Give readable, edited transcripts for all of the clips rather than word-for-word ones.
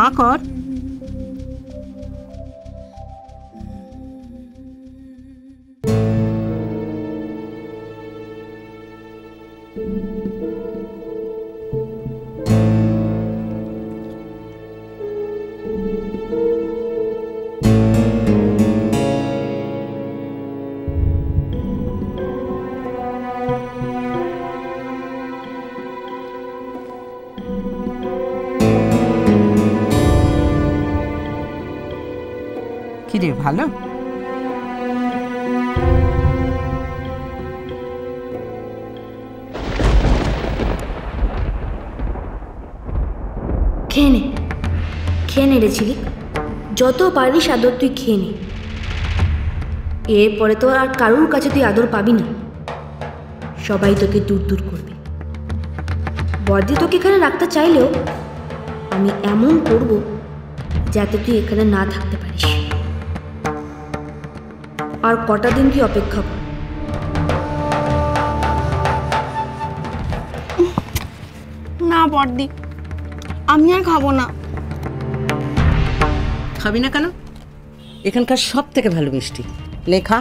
হাঁ কর। কিরে ভালো? খেয়ে নে, খেয়ে নে রে ঝিলিক, যত পারিস আদর তুই খেয়ে নে। এরপরে তো আর কারোর কাছে তুই আদর পাবি না, সবাই তোকে দূর দূর করবে। বর্দি তোকে এখানে রাখতে চাইলেও আমি এমন করব যাতে তুই এখানে না থাকতে পারিস। আর কটা দিন তুই অপেক্ষা কর। না বর্দি, আমি আর খাবো না। খাবি না কেন? এখানকার সব থেকে ভালো মিষ্টি, নে খা।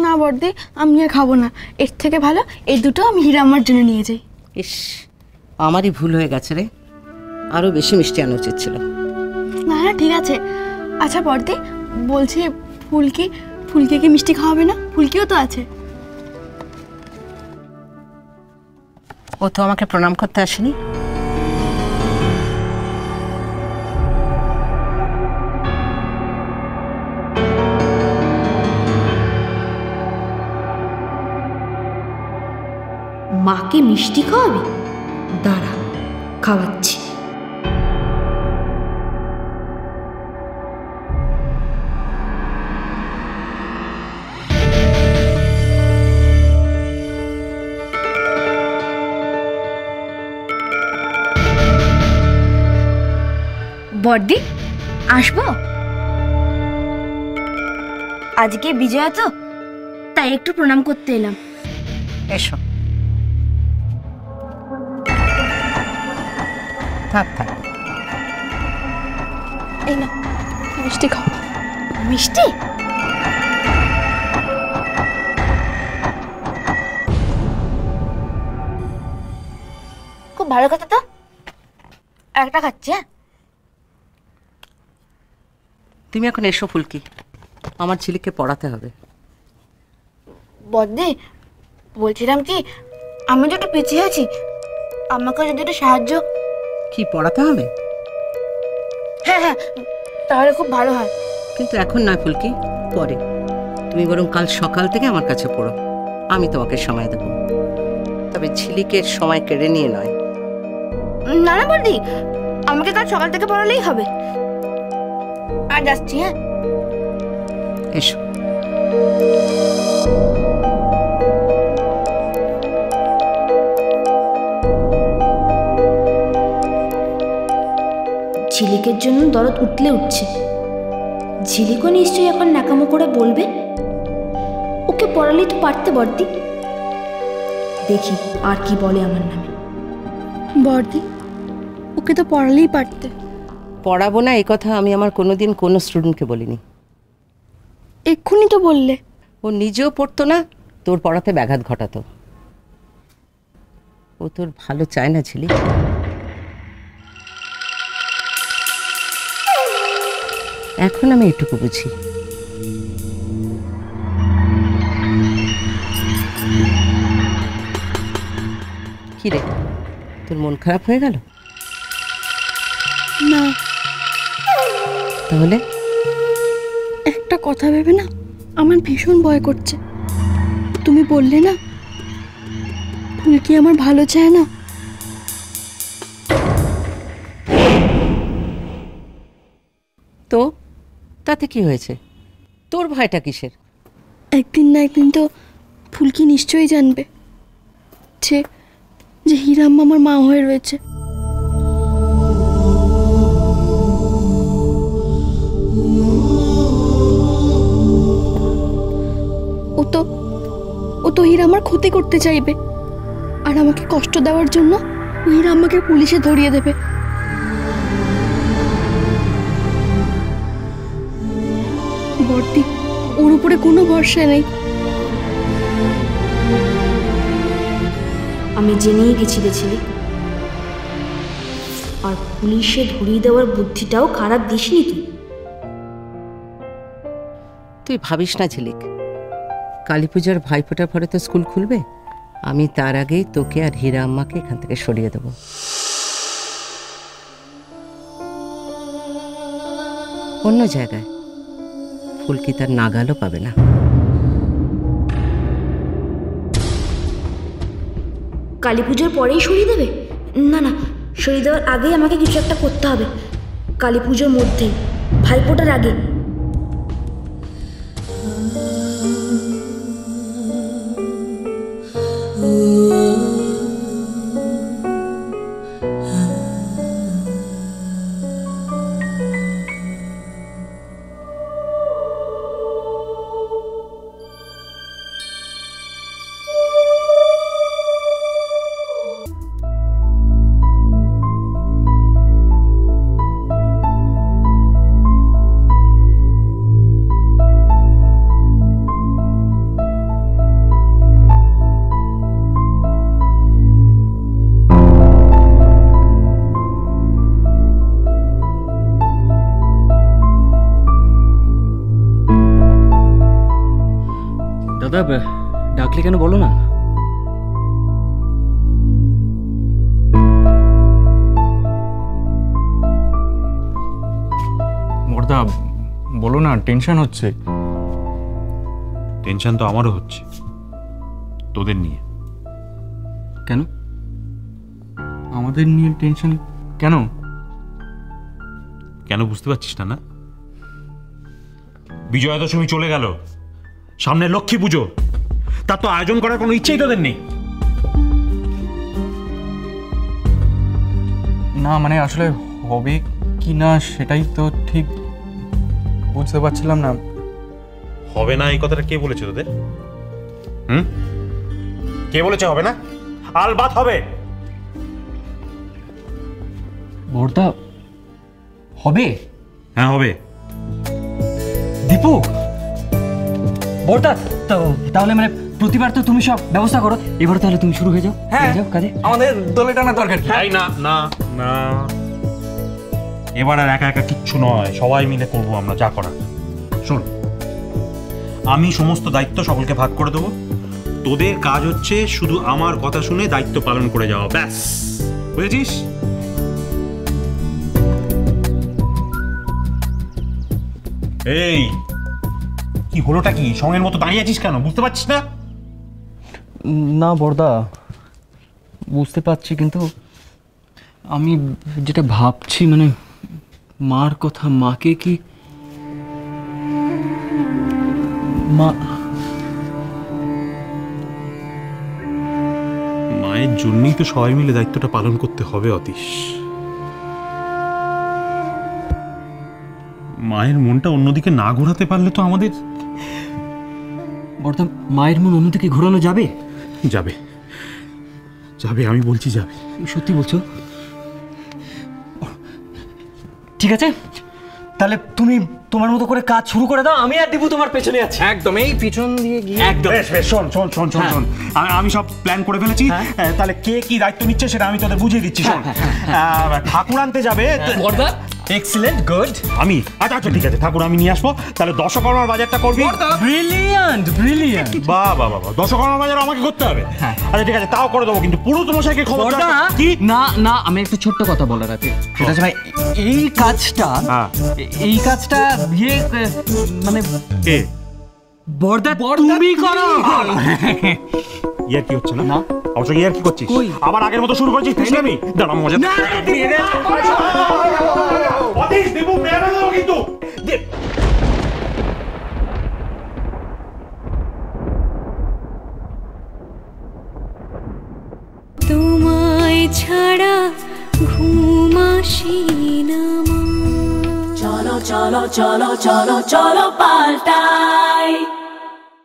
না বর্দি, আমি আর খাবো না। এর থেকে ভালো এই দুটো আমি হীরাম্মার জন্য নিয়ে যাই। ইস, আমারই ভুল হয়ে গেছে রে, আরো বেশি মিষ্টি আনা উচিত ছিল। না না ঠিক আছে। আচ্ছা বর্দি, বলছি ফুলকে কি মিষ্টি খাওয়াবে না? ফুলকিও তো আছে। ও তো আমাকে প্রণাম করতে আসেনি। মাকে মিষ্টি খাওয়াবি? দাঁড়া, খাওয়াচ্ছি। বর্দি, আসবো? আজকে বিজয়া তো, তাই একটু প্রণাম করতে এলাম। এসো। থাক থাক। এই না, মিষ্টি খাও। মিষ্টি? খুব ভালো কথা তো, একটা খাচ্ছি। হ্যাঁ, তুমি এখন এসো ফুলকি, আমার ঝিলিককে পড়াতে হবে। বর্দি, বলছিলাম কি, আমি তো একটু পিছিয়ে আছি, আমাকে যদি একটু সাহায্য। কি পড়াতে হবে? হ্যাঁ হ্যাঁ, তাহলে খুব ভালো হয়। কিন্তু এখন নয় ফুলকি, পরে। তুমি বরং কাল সকাল থেকে আমার কাছে পড়ো, আমি তোমাকে সময় দেবো, তবে ঝিলিকের সময় কেড়ে নিয়ে নয়। না না বর্দি, আমাকে কাল সকাল থেকে পড়ালেই হবে। আর যাচ্ছি। হ্যাঁ, এসো। ঝিলিকের জন্য দরদ উঠলে উঠছে। ঝিলিকও নিশ্চয়ই এখন ন্যাকামো করে বলবে, ওকে পড়ালেই তো পারতে বর্দি। দেখি আর কি বলে আমার নামে। বর্দি, ওকে তো পড়ালেই পারতে। পড়াবো না এই কথা আমি আমার কোনোদিন কোনো স্টুডেন্টকে বলিনি। এক্ষুনি তো বললে। ও নিজেও পড়তো না, তোর পড়াতে ব্যাঘাত ঘটাতো। ও তোর ভালো চায় না ঝিলি। এখন আমি এটুকু বুঝি। কি রে, তোর মন খারাপ হয়ে গেল? না। তাহলে? একটা কথা ভেবে না আমার ভীষণ ভয় করছে। তুমি বললে না ফুলকি আমার ভালো চায় না, তো তাতে কি হয়েছে? তোর ভয়টা কিসের? একদিন না একদিন তো ফুলকি নিশ্চয়ই জানবে যে হীরাম্মা আমার মা হয়ে রয়েছে। ও তো হীরাম্মার ক্ষতি করতে চাইবে, আর আমাকে কষ্ট দেওয়ার জন্য হীরাম্মাকে পুলিশে ধরিয়ে দেবে। বর্দি, ওর উপরে কোনো ভরসা নেই। আমি জেনেই গেছি রে ছেলে। আর পুলিশে ধরিয়ে দেওয়ার বুদ্ধিটাও খারাপ দিসনি তুই। তুই ভাবিস না ঝিলিক, কালী পূজার ভাইফোঁটার পরে তো স্কুল খুলবে। আমি তার আগেই তোকে আর হীরা আম্মাকে এখান থেকে সরিয়ে দেবো। অন্য জায়গায় ফুলকি তার নাগালও পাবে না। কালী পুজোর পরেই সরিয়ে দেবে? না না, সরিয়ে দেওয়ার আগেই আমাকে কিছু একটা করতে হবে। কালী পুজোর মধ্যেই, ভাইফোঁটার আগে। দাদা, ডাকলে কেন বলো না? বর্দা বলো না, টেনশন হচ্ছে। টেনশন তো আমারও হচ্ছে, তোদের নিয়ে। কেন আমাদের নিয়ে টেনশন? কেন কেন বুঝতে পারছিস না? না, বিজয়া দশমী চলে গেল, সামনে লক্ষ্মী পুজো, তার তো আয়োজন করার কোনো ইচ্ছেই তোদের নেই। না মানে আসলে হবে কি না সেটাই তো ঠিক বুঝতে পারছিলাম না। হবে না এই কথাটা কে বলেছে তোদের? কে বলেছে হবে না? আলবাত হবে। বর্দা, হবে? হ্যাঁ হবে। দীপু, বর্দা, তাহলে মানে প্রতিবার তো তুমি সব ব্যবস্থা করো, এবার তাহলে তুমি শুরু হয়ে যাও। হ্যাঁ, যাও কাজে। আমাদের দলে টানা দরকার কি? না না না, এবার আর একা একা কিচ্ছু নয়, সবাই মিলে করবো আমরা যা করা। শোন, আমি সমস্ত দায়িত্ব সকলকে ভাগ করে দেবো। তোদের কাজ হচ্ছে শুধু আমার কথা শুনে দায়িত্ব পালন করে যাওয়া, ব্যাস। বুঝেছিস? এই কি হলোটা কি? সঙ্গের মতো দাঁড়িয়ে আছিস কেন? বুঝতে পারছিস না? না বর্দা, বুঝতে পারছি, কিন্তু আমি যেটা ভাবছি মানে মার কথা, মাকে কি মা মায়ের জন্যই তো সবাই মিলে দায়িত্বটা পালন করতে হবে অতীশ। মায়ের মনটা অন্যদিকে না ঘোরাতে পারলে তো আমাদের। বর্দা, মায়ের মন অন্যদিকে ঘোরানো যাবে? যাবে যাবে, আমি বলছি যাবে। সত্যি বলছো? ঠিক আছে, তাহলে তুমি তোমার মতো করে কাজ শুরু করে দাও, আমি আর দেবু তোমার পেছনে আছি। একদম, এই পিছন দিয়ে গিয়ে একদম। বেশ বেশ, শোন শোন শোন শোন শোন, আমি সব প্ল্যান করে ফেলেছি। তাহলে কে কি দায়িত্ব নিচ্ছে সেটা আমি তোদের বুঝিয়ে দিচ্ছি। শোন, ঠাকুর আনতে যাবে বর্দা, এক্সিলেন্ট, গুড। আমি। আচ্ছা আচ্ছা ঠিক আছে, ঠাকুর আমি নিয়ে আসবো। তাহলে দশকর্মার বাজারটা করবি। Brilliant brilliant. বাহ বাহ বাহ, দশকর্মার বাজার আমাকে করতে হবে। আচ্ছা ঠিক আছে, তাও করে দেবো, কিন্তু পুরো তোমাশাইকে খবর বর্দা, কি? না না, আমি একটা ছোট্ট কথা বলার আছে। সেটা হচ্ছে ভাই, এই কাজটা এই কাজটা ইয়ে মানে কে? বর্দা, তুমি করো। ইয়ার কি হচ্ছে না? না। অবশ্য ইয়ার কি করছিস? কই? আবার আগের মতো শুরু করছিস? আমি দাঁড়া, মজা না, দিয়ে দে। অতীশ, দেবু মেরে দেবো কিন্তু। তোমায় ছাড়া ঘুম আসি না মা। চলো চলো চলো চলো চলো পাল্টাই।